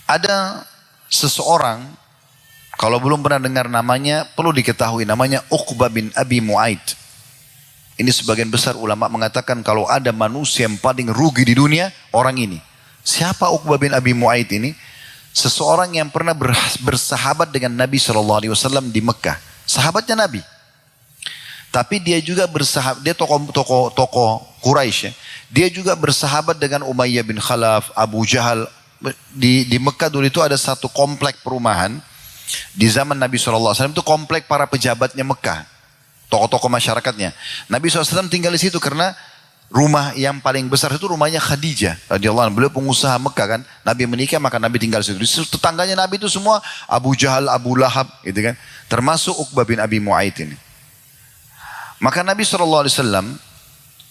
Ada seseorang, kalau belum pernah dengar namanya, perlu diketahui namanya Uqbah bin Abi Mu'aid. Ini sebagian besar ulama mengatakan kalau ada manusia yang paling rugi di dunia, orang ini. Siapa Uqbah bin Abi Mu'aid ini? Seseorang yang pernah bersahabat dengan Nabi SAW di Mekah. Sahabatnya Nabi. Tapi dia juga bersahabat, dia tokoh Quraisy ya. Dia juga bersahabat dengan Umayyah bin Khalaf, Abu Jahal. Di Mekah dulu itu ada satu komplek perumahan. Di zaman Nabi SAW itu komplek para pejabatnya Mekah. Tokoh-tokoh masyarakatnya. Nabi SAW tinggal di situ karena rumah yang paling besar itu rumahnya Khadijah radhiyallahu anha. Beliau pengusaha Mekah kan. Nabi menikah maka Nabi tinggal di situ. Di situ tetangganya Nabi itu semua Abu Jahal, Abu Lahab gitu kan. Termasuk Uqbah bin Abi Mu'aid ini. Maka Nabi SAW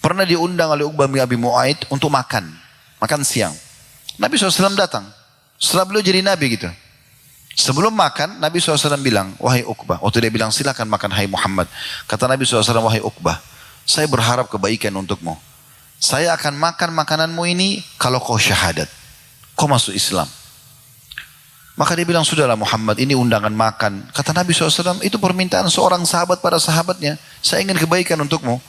pernah diundang oleh Uqbah bin Abi Mu'aid untuk makan. Makan siang. Nabi SAW datang. Setelah beliau jadi Nabi gitu. Sebelum makan, Nabi SAW bilang, wahai Uqbah. Waktu dia bilang, silakan makan, hai Muhammad. Kata Nabi SAW, wahai Uqbah, saya berharap kebaikan untukmu. Saya akan makan makananmu ini kalau kau syahadat. Kau masuk Islam. Maka dia bilang, sudahlah Muhammad, ini undangan makan. Kata Nabi SAW, itu permintaan seorang sahabat pada sahabatnya. Saya ingin kebaikan untukmu.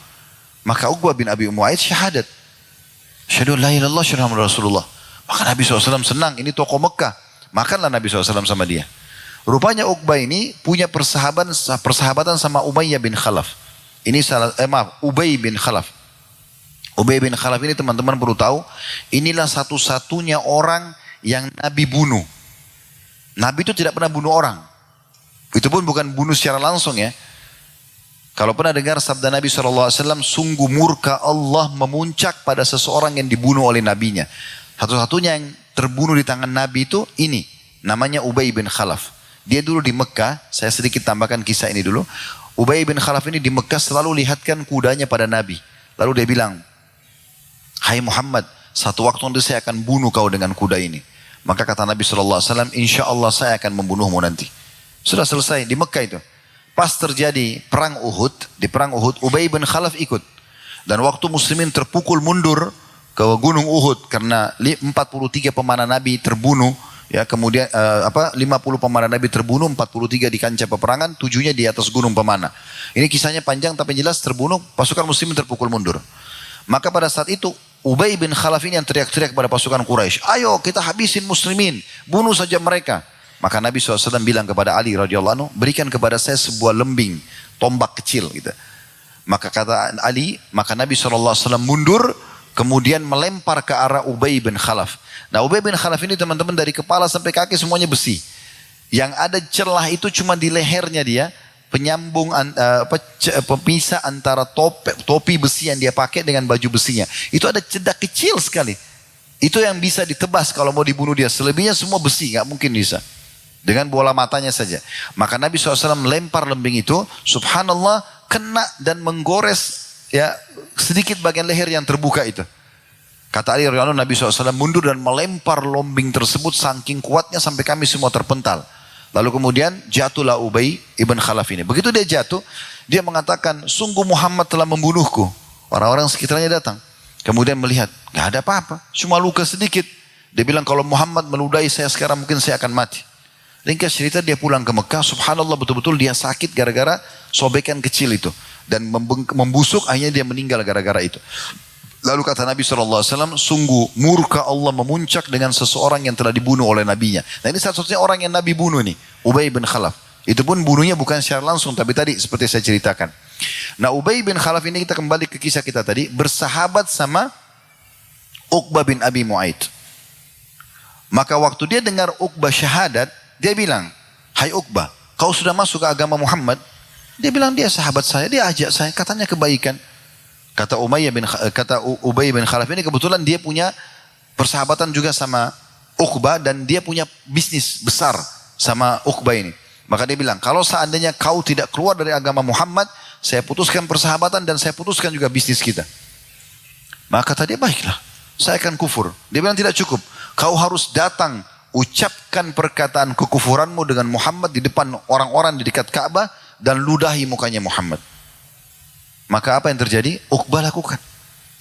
Maka Uqbah bin Abi Mu'aid syahadat. Syahadu la ilaha illallah syahadu Rasulullah. Maka Nabi SAW senang, ini tokoh Mekah. Makanlah Nabi SAW sama dia. Rupanya Uqbah ini punya persahabatan sama Umayyah bin Khalaf. Ini Ubay bin Khalaf. Ubay bin Khalaf ini teman-teman perlu tahu, inilah satu-satunya orang yang Nabi bunuh. Nabi itu tidak pernah bunuh orang. Itu pun bukan bunuh secara langsung ya. Kalau pernah dengar sabda Nabi SAW, sungguh murka Allah memuncak pada seseorang yang dibunuh oleh nabinya. Satu-satunya yang terbunuh di tangan Nabi itu ini. Namanya Ubay bin Khalaf. Dia dulu di Mekah, saya sedikit tambahkan kisah ini dulu. Ubay bin Khalaf ini di Mekah selalu lihatkan kudanya pada Nabi. Lalu dia bilang, hai Muhammad, satu waktu nanti saya akan bunuh kau dengan kuda ini. Maka kata Nabi SAW, insya Allah saya akan membunuhmu nanti. Sudah selesai di Mekah itu. Pas terjadi perang Uhud, di perang Uhud, Ubay bin Khalaf ikut. Dan waktu muslimin terpukul mundur ke gunung Uhud karena 43 pemanah Nabi terbunuh, ya kemudian 50 pemanah Nabi terbunuh, 43 di kancah peperangan, 7-nya di atas gunung pemanah. Ini kisahnya panjang tapi jelas terbunuh, pasukan muslimin terpukul mundur. Maka pada saat itu Ubay bin Khalaf ini yang teriak-teriak pada pasukan Quraisy, ayo kita habisin muslimin, bunuh saja mereka. Maka Nabi SAW bilang kepada Ali radhiyallahu anhu, berikan kepada saya sebuah lembing, tombak kecil gitu. Maka kata Ali, maka Nabi SAW mundur, kemudian melempar ke arah Ubay bin Khalaf. Nah Ubay bin Khalaf ini teman-teman dari kepala sampai kaki semuanya besi. Yang ada celah itu cuma di lehernya dia, penyambung pemisah antara topi besi yang dia pakai dengan baju besinya. Itu ada cedak kecil sekali. Itu yang bisa ditebas kalau mau dibunuh dia. Selebihnya semua besi, nggak mungkin bisa. Dengan bola matanya saja. Maka Nabi SAW melempar lembing itu, subhanallah, kena dan menggores ya sedikit bagian leher yang terbuka itu. Kata Ali radhiyallahu anhu, Nabi SAW mundur dan melempar lembing tersebut saking kuatnya sampai kami semua terpental. Lalu kemudian jatuhlah Ubay ibn Khalaf ini. Begitu dia jatuh, dia mengatakan, sungguh Muhammad telah membunuhku. Orang-orang sekitarnya datang. Kemudian melihat, gak ada apa-apa, cuma luka sedikit. Dia bilang, kalau Muhammad meludahi saya sekarang mungkin saya akan mati. Ringkas cerita dia pulang ke Mekah, subhanallah betul-betul dia sakit gara-gara sobekan kecil itu. Dan membusuk, akhirnya dia meninggal gara-gara itu. Lalu kata Nabi SAW, sungguh murka Allah memuncak dengan seseorang yang telah dibunuh oleh nabinya. Nah ini satu-satunya orang yang Nabi bunuh nih, Ubay bin Khalaf. Itu pun bunuhnya bukan secara langsung, tapi tadi seperti saya ceritakan. Nah Ubay bin Khalaf ini kita kembali ke kisah kita tadi, bersahabat sama Uqbah bin Abi Mu'aid. Maka waktu dia dengar Uqbah syahadat, dia bilang, hai Uqbah, kau sudah masuk ke agama Muhammad? Dia bilang, dia sahabat saya, dia ajak saya, katanya kebaikan. Kata Ubay bin Khalaf ini kebetulan dia punya persahabatan juga sama Uqbah dan dia punya bisnis besar sama Uqbah ini. Maka dia bilang, kalau seandainya kau tidak keluar dari agama Muhammad, saya putuskan persahabatan dan saya putuskan juga bisnis kita. Maka kata dia, baiklah, saya akan kufur. Dia bilang, tidak cukup. Kau harus datang, ucapkan perkataan kekufuranmu dengan Muhammad di depan orang-orang di dekat Ka'bah dan ludahi mukanya Muhammad. Maka apa yang terjadi? Uqbah lakukan.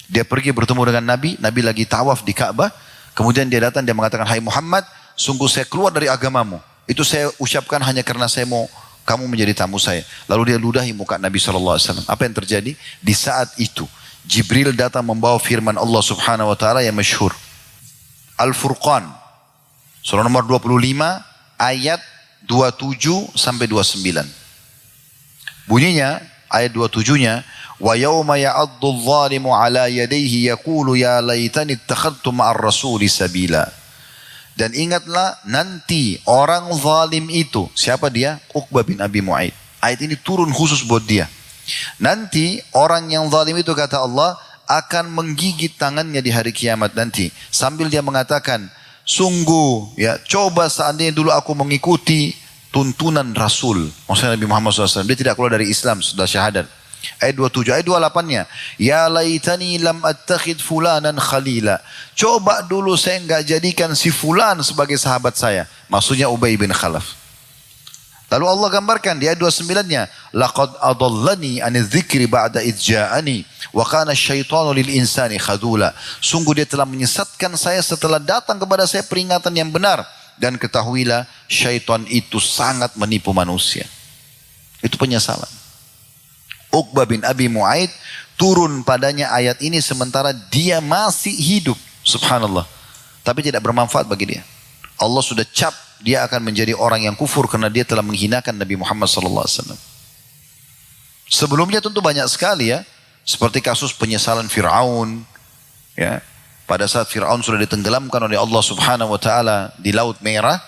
Dia pergi bertemu dengan Nabi, Nabi lagi tawaf di Ka'bah, kemudian dia datang, dia mengatakan, hai Muhammad, sungguh saya keluar dari agamamu. Itu saya ucapkan hanya karena saya mau kamu menjadi tamu saya. Lalu dia ludahi muka Nabi SAW. Apa yang terjadi? Di saat itu, Jibril datang membawa firman Allah Subhanahu Wa Taala yang masyhur. Al-Furqan, surah nomor 25, ayat 27 sampai 29. Bunyinya, ayat 27-nya, wa yauma ya'addu adh-dhalimu 'ala yadayhi yaqulu ya laitani ittakhadtu ma'ar rasuli sabila. Dan ingatlah nanti orang zalim itu, siapa dia? Uqbah bin Abi Mu'aid. Ayat ini turun khusus buat dia. Nanti orang yang zalim itu kata Allah akan menggigit tangannya di hari kiamat nanti. Sambil dia mengatakan, sungguh ya coba seandainya dulu aku mengikuti tuntunan Rasul. Maksudnya Nabi Muhammad SAW. Dia tidak keluar dari Islam sudah syahadat. Ayat 27, ayat 28-nya. Ya laitani lam attakhid fulanan khalila. Coba dulu saya enggak jadikan si fulan sebagai sahabat saya. Maksudnya Ubay bin Khalaf. Lalu Allah gambarkan di ayat 29-nya. Laqad adallani anidh-dhikri ba'da idja'ani. Wa kana syaitanu lil insani khadula. Sungguh dia telah menyesatkan saya setelah datang kepada saya peringatan yang benar. Dan ketahuilah syaitan itu sangat menipu manusia. Itu penyesalan. Uqbah bin Abi Mu'aid turun padanya ayat ini sementara dia masih hidup. Subhanallah. Tapi tidak bermanfaat bagi dia. Allah sudah cap dia akan menjadi orang yang kufur karena dia telah menghinakan Nabi Muhammad SAW. Sebelumnya tentu banyak sekali ya. Seperti kasus penyesalan Fir'aun. Ya. Pada saat Fir'aun sudah ditenggelamkan oleh Allah Subhanahu Wa Taala di Laut Merah.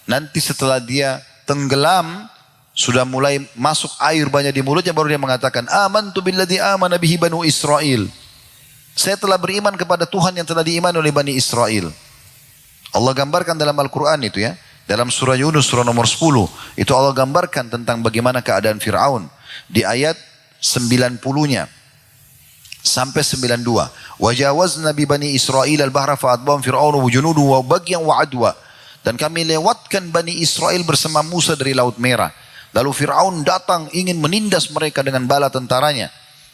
Nanti setelah dia tenggelam, sudah mulai masuk air banyak di mulutnya, baru dia mengatakan, amantu billadzi amana bihi banu Israel. Saya telah beriman kepada Tuhan yang telah diimani oleh Bani Israel. Allah gambarkan dalam Al-Quran itu ya. Dalam surah Yunus, surah nomor 10. Itu Allah gambarkan tentang bagaimana keadaan Fir'aun. Di ayat 90-nya. Sampai 92. Wajawazna bi Bani Israel al-bahra fa'adbahum Fir'aun wa junudu wa bagyan wa adwa. Dan kami lewatkan Bani Israel bersama Musa dari Laut Merah. Lalu Fir'aun datang ingin menindas mereka dengan bala tentaranya.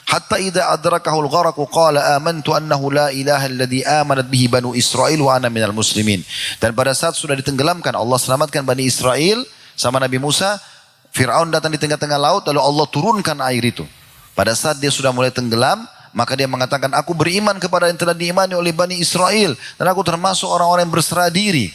Hatta idza adrakahul gharaqu qala amantu annahu la ilaha alladhi amanat bihi banu Israel wa ana minal muslimin. Dan pada saat sudah ditenggelamkan, Allah selamatkan Bani Israel sama Nabi Musa, Fir'aun datang di tengah-tengah laut, lalu Allah turunkan air itu. Pada saat dia sudah mulai tenggelam, maka dia mengatakan, aku beriman kepada yang telah diimani oleh Bani Israel dan aku termasuk orang-orang yang berserah diri.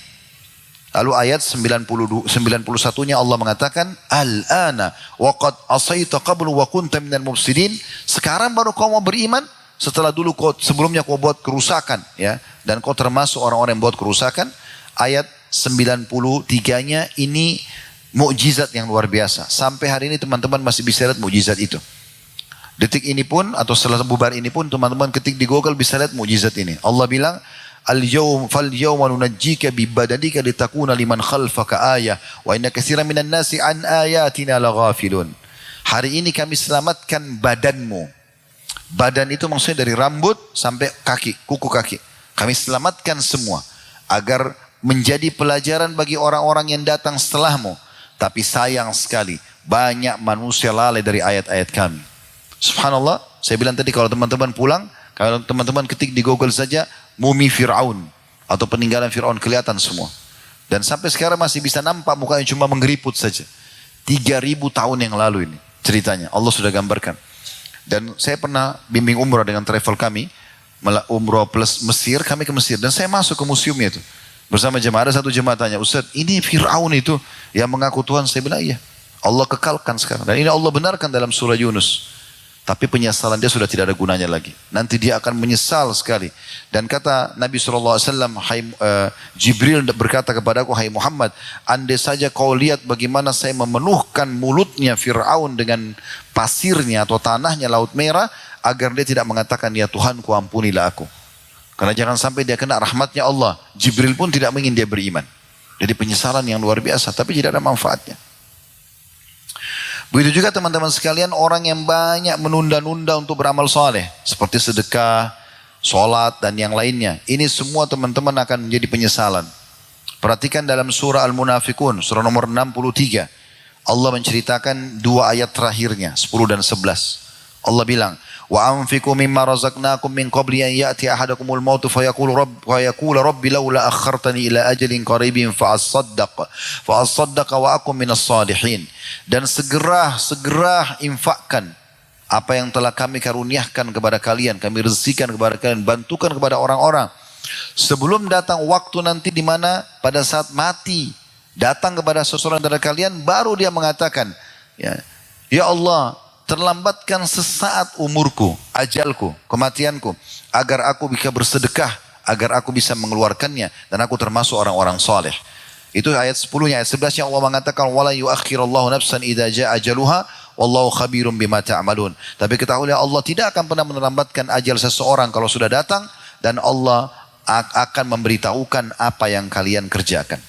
Lalu ayat 91-nya Allah mengatakan, Al-ana waqad asaita qablu wa kunta minal mufsidin. Sekarang baru kau mau beriman setelah dulu sebelumnya kau buat kerusakan ya, dan kau termasuk orang-orang yang buat kerusakan. Ayat 93-nya ini mukjizat yang luar biasa. Sampai hari ini teman-teman masih bisa lihat mukjizat itu. Detik ini pun atau setelah bubar ini pun teman-teman ketik di Google bisa lihat mukjizat ini. Allah bilang, Al-yawma nunajjika bibadanika litakuna liman khalfaka ayah wa inna katsiran minan nasi an ayatina laghafilun. Hari ini kami selamatkan badanmu. Badan itu maksudnya dari rambut sampai kaki, kuku kaki. Kami selamatkan semua agar menjadi pelajaran bagi orang-orang yang datang setelahmu. Tapi sayang sekali banyak manusia lalai dari ayat-ayat kami. Subhanallah, saya bilang tadi kalau teman-teman pulang, kalau teman-teman ketik di Google saja mumi Fir'aun atau peninggalan Fir'aun kelihatan semua. Dan sampai sekarang masih bisa nampak mukanya cuma menggeriput saja. 3.000 tahun yang lalu ini ceritanya. Allah sudah gambarkan. Dan saya pernah bimbing umrah dengan travel kami. Umrah plus Mesir, kami ke Mesir. Dan saya masuk ke museumnya itu. Bersama jemaah, ada satu jemaah tanya, Ustaz ini Fir'aun itu yang mengaku Tuhan. Saya bilang iya. Allah kekalkan sekarang. Dan ini Allah benarkan dalam surah Yunus. Tapi penyesalan dia sudah tidak ada gunanya lagi. Nanti dia akan menyesal sekali. Dan kata Nabi SAW, Jibril berkata kepada aku, hai Muhammad, andai saja kau lihat bagaimana saya memenuhkan mulutnya Fir'aun dengan pasirnya atau tanahnya Laut Merah, agar dia tidak mengatakan, ya Tuhanku ampunilah aku. Karena jangan sampai dia kena rahmatnya Allah. Jibril pun tidak ingin dia beriman. Jadi penyesalan yang luar biasa, tapi tidak ada manfaatnya. Begitu juga teman-teman sekalian, orang yang banyak menunda-nunda untuk beramal soleh. Seperti sedekah, sholat, dan yang lainnya. Ini semua teman-teman akan menjadi penyesalan. Perhatikan dalam surah Al-Munafikun, surah nomor 63. Allah menceritakan dua ayat terakhirnya, 10 dan 11. Allah bilang, wa anfiqu mimma razaqnakum min qabli an ya'ti ahadakumul mautu fayaqulu rabbi laula akhartani ila ajalin qaribin fa asaddaq wa akum minas salihin. Dan segera infakkan apa yang telah kami karuniakan kepada kalian, kami rezekikan kepada kalian, bantukan kepada orang-orang sebelum datang waktu nanti di mana pada saat mati datang kepada seseorang dari kalian, baru dia mengatakan, ya Allah, terlambatkan sesaat umurku, ajalku, kematianku, agar aku bisa bersedekah, agar aku bisa mengeluarkannya, dan aku termasuk orang-orang saleh. Itu ayat 10-nya. Ayat 11-nya Allah mengatakan, wala yuakhirallahu nafsan idza jaa ajaluha wallahu khabirum bima ta'malun. Tapi ketahuilah Allah tidak akan pernah melambatkan ajal seseorang kalau sudah datang, dan Allah akan memberitahukan apa yang kalian kerjakan.